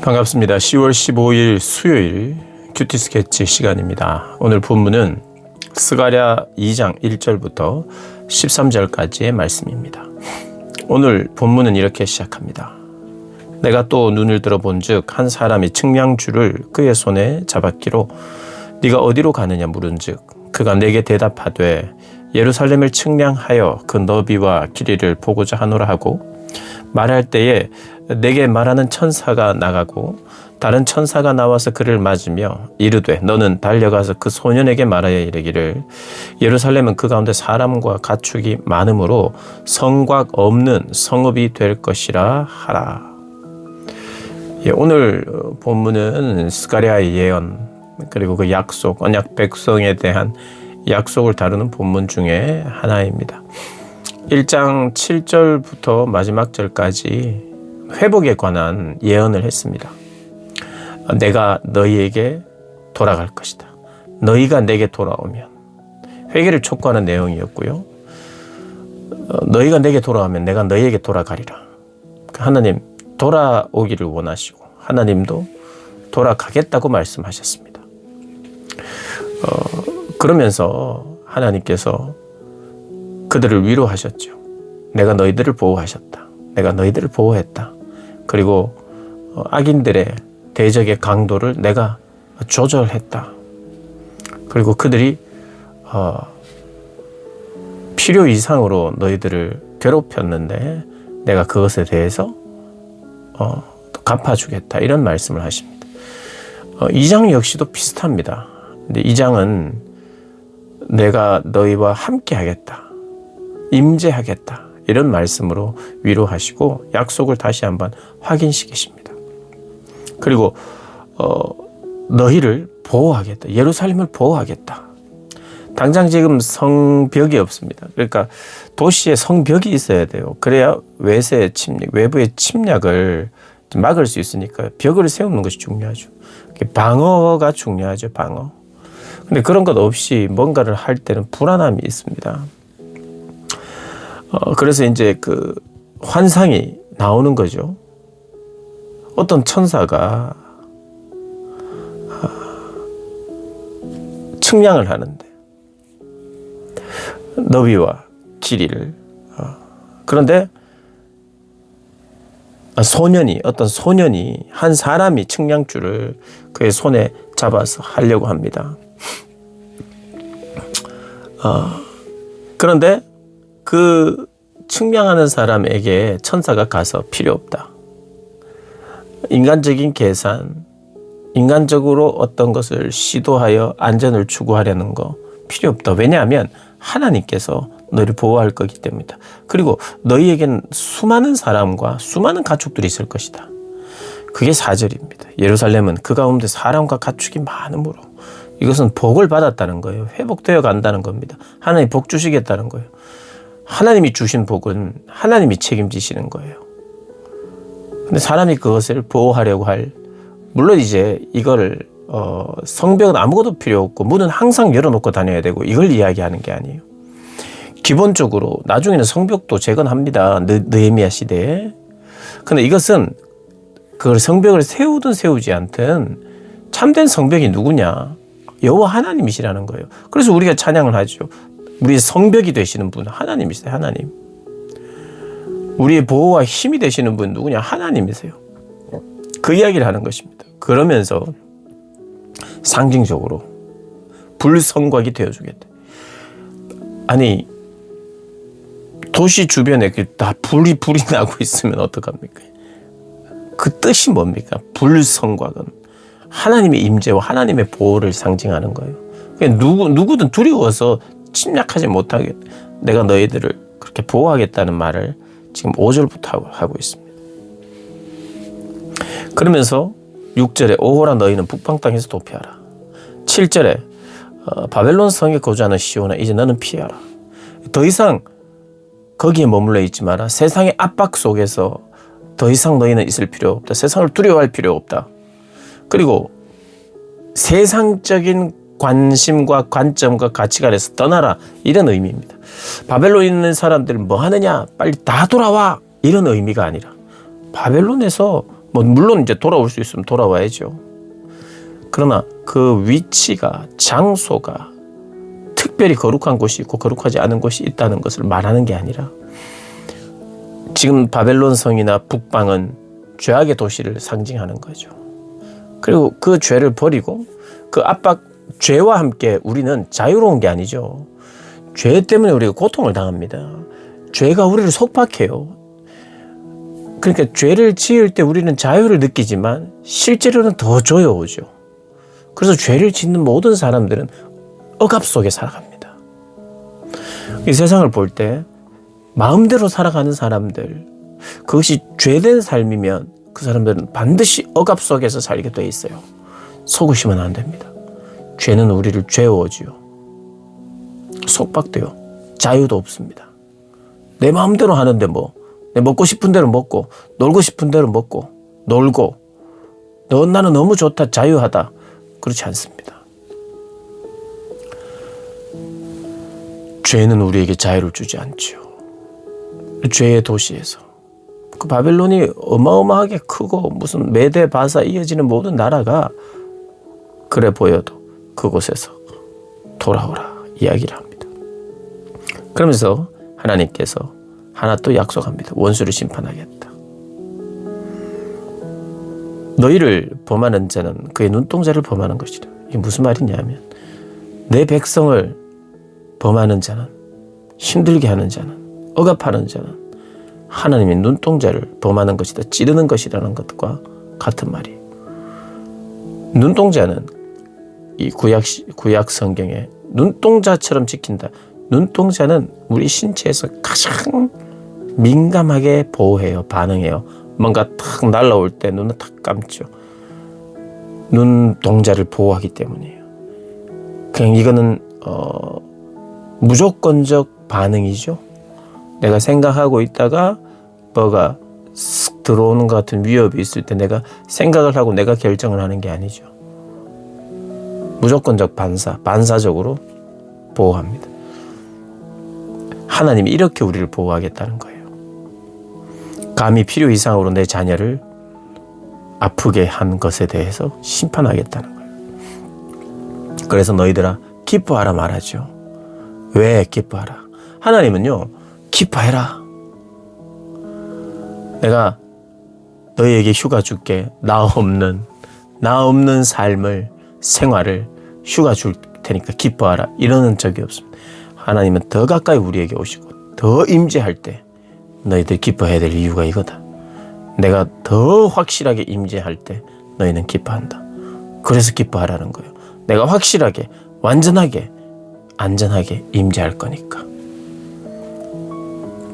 반갑습니다. 10월 15일 수요일 큐티 스케치 시간입니다. 오늘 본문은 스가랴 2장 1절부터 13절까지의 말씀입니다. 오늘 본문은 이렇게 시작합니다. 내가 또 눈을 들어본즉 한 사람이 측량줄을 그의 손에 잡았기로 네가 어디로 가느냐 물은즉 그가 내게 대답하되 예루살렘을 측량하여 그 너비와 길이를 보고자 하노라 하고 말할 때에 내게 말하는 천사가 나가고 다른 천사가 나와서 그를 맞으며 이르되 너는 달려가서 그 소년에게 말하여 이르기를 예루살렘은 그 가운데 사람과 가축이 많으므로 성곽 없는 성읍이 될 것이라 하라. 오늘 본문은 스가랴의 예언 그리고 그 약속, 언약 백성에 대한 약속을 다루는 본문 중에 하나입니다. 1장 7절부터 마지막 절까지 회복에 관한 예언을 했습니다. 내가 너희에게 돌아갈 것이다. 너희가 내게 돌아오면 회개를 촉구하는 내용이었고요. 너희가 내게 돌아오면 내가 너희에게 돌아가리라. 하나님 돌아오기를 원하시고 하나님도 돌아가겠다고 말씀하셨습니다. 그러면서 하나님께서 그들을 위로하셨죠. 내가 너희들을 보호하셨다. 내가 너희들을 보호했다. 그리고 악인들의 대적의 강도를 내가 조절했다. 그리고 그들이 필요 이상으로 너희들을 괴롭혔는데 내가 그것에 대해서 갚아주겠다. 이런 말씀을 하십니다. 2장 역시도 비슷합니다. 근데 2장은 내가 너희와 함께 하겠다. 임재하겠다. 이런 말씀으로 위로하시고 약속을 다시 한번 확인시키십니다. 그리고 너희를 보호하겠다. 예루살렘을 보호하겠다. 당장 지금 성벽이 없습니다. 그러니까 도시에 성벽이 있어야 돼요. 그래야 외세의 침략, 외부의 침략을 막을 수 있으니까 벽을 세우는 것이 중요하죠. 방어가 중요하죠. 방어. 근데 그런 것 없이 뭔가를 할 때는 불안함이 있습니다. 그래서 이제 그 환상이 나오는 거죠. 어떤 천사가 측량을 하는데 너비와 길이를 그런데 어떤 소년이 한 사람이 측량줄을 그의 손에 잡아서 하려고 합니다. 그런데 그 측량하는 사람에게 천사가 가서 필요 없다. 인간적인 계산, 인간적으로 어떤 것을 시도하여 안전을 추구하려는 거 필요 없다. 왜냐하면 하나님께서 너희를 보호할 거기 때문이다. 그리고 너희에게는 수많은 사람과 수많은 가축들이 있을 것이다. 그게 4절입니다. 예루살렘은 그 가운데 사람과 가축이 많으므로 이것은 복을 받았다는 거예요. 회복되어 간다는 겁니다. 하나님이 복 주시겠다는 거예요. 하나님이 주신 복은 하나님이 책임지시는 거예요. 근데 사람이 그것을 보호하려고 물론 이제 이거를 성벽은 아무것도 필요 없고 문은 항상 열어놓고 다녀야 되고 이걸 이야기하는 게 아니에요. 기본적으로 나중에는 성벽도 재건합니다. 느헤미야 시대에. 근데 이것은 그걸 성벽을 세우든 세우지 않든 참된 성벽이 누구냐? 여호와 하나님이시라는 거예요. 그래서 우리가 찬양을 하죠. 우리의 성벽이 되시는 분은 하나님이세요. 하나님. 우리의 보호와 힘이 되시는 분은 누구냐? 하나님이세요. 그 이야기를 하는 것입니다. 그러면서 상징적으로 불성곽이 되어주겠다. 아니 도시 주변에 다 불이 나고 있으면 어떡합니까? 그 뜻이 뭡니까? 불성곽은 하나님의 임재와 하나님의 보호를 상징하는 거예요. 누구든 두려워서 침략하지 못하게 내가 너희들을 그렇게 보호하겠다는 말을 지금 5절부터 하고 있습니다. 그러면서 6절에 오호라 너희는 북방 땅에서 도피하라. 7절에 바벨론 성에 거주하는 시온아 이제 너는 피하라. 더 이상 거기에 머물러 있지 마라. 세상의 압박 속에서 더 이상 너희는 있을 필요 없다. 세상을 두려워할 필요 없다. 그리고 세상적인 관심과 관점과 가치관에서 떠나라. 이런 의미입니다. 바벨론에 있는 사람들은 뭐 하느냐? 빨리 다 돌아와. 이런 의미가 아니라 바벨론에서 뭐 물론 이제 돌아올 수 있으면 돌아와야죠. 그러나 그 위치가, 장소가 특별히 거룩한 곳이 있고 거룩하지 않은 곳이 있다는 것을 말하는 게 아니라, 지금 바벨론 성이나 북방은 죄악의 도시를 상징하는 거죠. 그리고 그 죄를 버리고 그 압박, 죄와 함께 우리는 자유로운 게 아니죠. 죄 때문에 우리가 고통을 당합니다. 죄가 우리를 속박해요. 그러니까 죄를 지을 때 우리는 자유를 느끼지만 실제로는 더 조여오죠. 그래서 죄를 짓는 모든 사람들은 억압 속에 살아갑니다. 이 세상을 볼 때 마음대로 살아가는 사람들, 그것이 죄된 삶이면 그 사람들은 반드시 억압 속에서 살게 돼 있어요. 속으시면 안 됩니다. 죄는 우리를 죄워지요. 속박돼요. 자유도 없습니다. 내 마음대로 하는데 내 먹고 싶은 대로 먹고, 놀고 싶은 대로 먹고, 놀고, 나는 너무 좋다, 자유하다. 그렇지 않습니다. 죄는 우리에게 자유를 주지 않죠. 죄의 도시에서. 그 바벨론이 어마어마하게 크고 무슨 메대 바사 이어지는 모든 나라가 그래 보여도 그곳에서 돌아오라 이야기를 합니다. 그러면서 하나님께서 하나 또 약속합니다. 원수를 심판하겠다. 너희를 범하는 자는 그의 눈동자를 범하는 것이라. 이게 무슨 말이냐면, 내 백성을 범하는 자는, 힘들게 하는 자는, 억압하는 자는 하나님의 눈동자를 범하는 것이다, 찌르는 것이라는 것과 같은 말이에요. 눈동자는 이 구약 성경에 눈동자처럼 지킨다. 눈동자는 우리 신체에서 가장 민감하게 보호해요. 반응해요. 뭔가 탁 날라올 때 눈을 탁 감죠. 눈동자를 보호하기 때문이에요. 그냥 이거는 무조건적 반응이죠. 내가 생각하고 있다가 뭐가 쓱 들어오는 것 같은 위협이 있을 때 내가 생각을 하고 내가 결정을 하는 게 아니죠. 무조건적 반사적으로 보호합니다. 하나님이 이렇게 우리를 보호하겠다는 거예요. 감히 필요 이상으로 내 자녀를 아프게 한 것에 대해서 심판하겠다는 거예요. 그래서 너희들아 기뻐하라 말하죠. 왜 기뻐하라? 하나님은요, 기뻐해라. 내가 너희에게 휴가 줄게. 나 없는 삶을, 생활을 휴가 줄 테니까 기뻐하라. 이러는 적이 없습니다. 하나님은 더 가까이 우리에게 오시고 더 임재할 때 너희들 기뻐해야 될 이유가 이거다. 내가 더 확실하게 임재할 때 너희는 기뻐한다. 그래서 기뻐하라는 거예요. 내가 확실하게, 완전하게, 안전하게 임재할 거니까.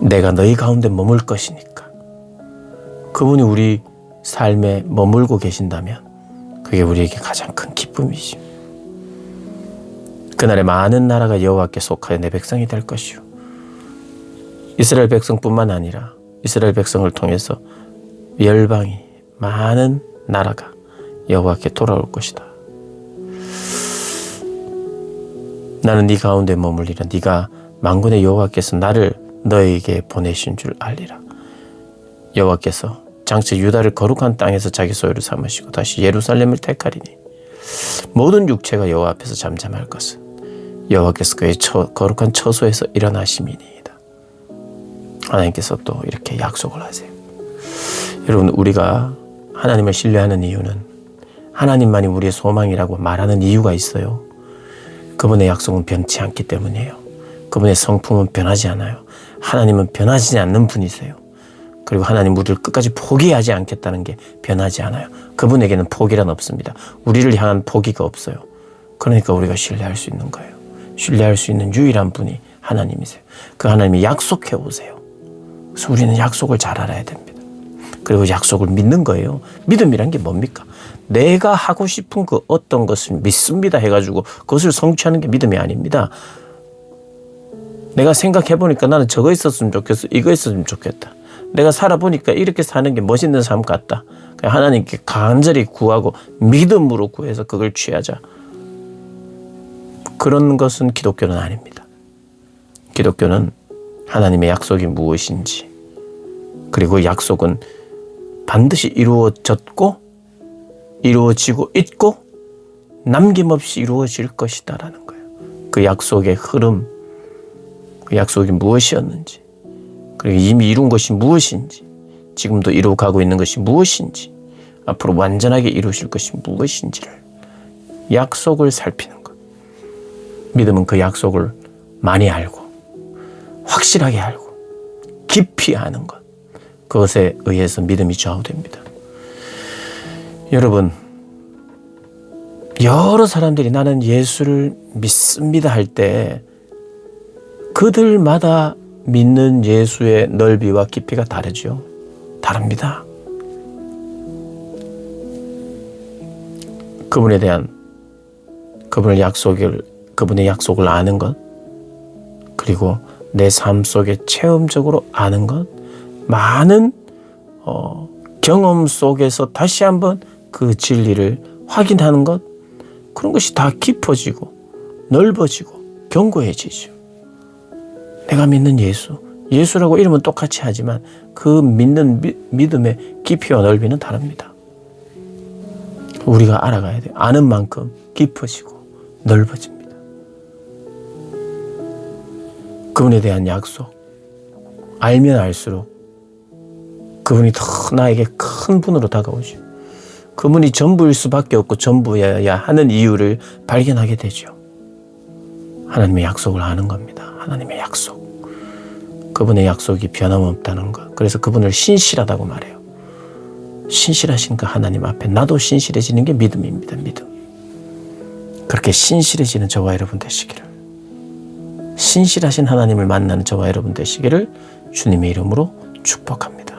내가 너희 가운데 머물 것이니까. 그분이 우리 삶에 머물고 계신다면 그게 우리에게 가장 큰 기쁨이죠. 그날에 많은 나라가 여호와께 속하여 내 백성이 될 것이요. 이스라엘 백성뿐만 아니라 이스라엘 백성을 통해서 열방이, 많은 나라가 여호와께 돌아올 것이다. 나는 네 가운데 머물리라. 네가 만군의 여호와께서 나를 너에게 보내신 줄 알리라. 여호와께서 장차 유다를 거룩한 땅에서 자기 소유를 삼으시고 다시 예루살렘을 택하리니 모든 육체가 여호와 앞에서 잠잠할 것은 여호와께서 그의 거룩한 처소에서 일어나심이니이다. 하나님께서 또 이렇게 약속을 하세요. 여러분, 우리가 하나님을 신뢰하는 이유는 하나님만이 우리의 소망이라고 말하는 이유가 있어요. 그분의 약속은 변치 않기 때문이에요. 그분의 성품은 변하지 않아요. 하나님은 변하지 않는 분이세요. 그리고 하나님 우리를 끝까지 포기하지 않겠다는 게 변하지 않아요. 그분에게는 포기란 없습니다. 우리를 향한 포기가 없어요. 그러니까 우리가 신뢰할 수 있는 거예요. 신뢰할 수 있는 유일한 분이 하나님이세요. 그 하나님이 약속해 오세요. 그래서 우리는 약속을 잘 알아야 됩니다. 그리고 약속을 믿는 거예요. 믿음이란 게 뭡니까? 내가 하고 싶은 그 어떤 것을 믿습니다 해가지고 그것을 성취하는 게 믿음이 아닙니다. 내가 생각해보니까 나는 저거 있었으면 좋겠어. 이거 있었으면 좋겠다. 내가 살아보니까 이렇게 사는 게 멋있는 삶 같다. 그냥 하나님께 간절히 구하고 믿음으로 구해서 그걸 취하자. 그런 것은 기독교는 아닙니다. 기독교는 하나님의 약속이 무엇인지, 그리고 약속은 반드시 이루어졌고 이루어지고 있고 남김없이 이루어질 것이다라는 거예요. 그 약속의 흐름, 그 약속이 무엇이었는지, 그리고 이미 이룬 것이 무엇인지, 지금도 이루어가고 있는 것이 무엇인지, 앞으로 완전하게 이루실 것이 무엇인지를 약속을 살피는 것. 믿음은 그 약속을 많이 알고 확실하게 알고 깊이 아는 것. 그것에 의해서 믿음이 좌우됩니다. 여러분, 여러 사람들이 나는 예수를 믿습니다 할 때 그들마다 믿는 예수의 넓이와 깊이가 다르죠. 다릅니다. 그분에 대한 그분의 약속을 아는 것, 그리고 내 삶 속에 체험적으로 아는 것, 많은 경험 속에서 다시 한번 그 진리를 확인하는 것, 그런 것이 다 깊어지고 넓어지고 견고해지죠. 내가 믿는 예수라고 이름은 똑같이 하지만 그 믿는 믿음의 깊이와 넓이는 다릅니다. 우리가 알아가야 돼요. 아는 만큼 깊어지고 넓어집니다. 그분에 대한 약속, 알면 알수록 그분이 더 나에게 큰 분으로 다가오죠. 그분이 전부일 수밖에 없고 전부여야 하는 이유를 발견하게 되죠. 하나님의 약속을 아는 겁니다. 하나님의 약속. 그분의 약속이 변함없다는 것. 그래서 그분을 신실하다고 말해요. 신실하신 그 하나님 앞에 나도 신실해지는 게 믿음입니다. 믿음. 그렇게 신실해지는 저와 여러분 되시기를, 신실하신 하나님을 만나는 저와 여러분 되시기를 주님의 이름으로 축복합니다.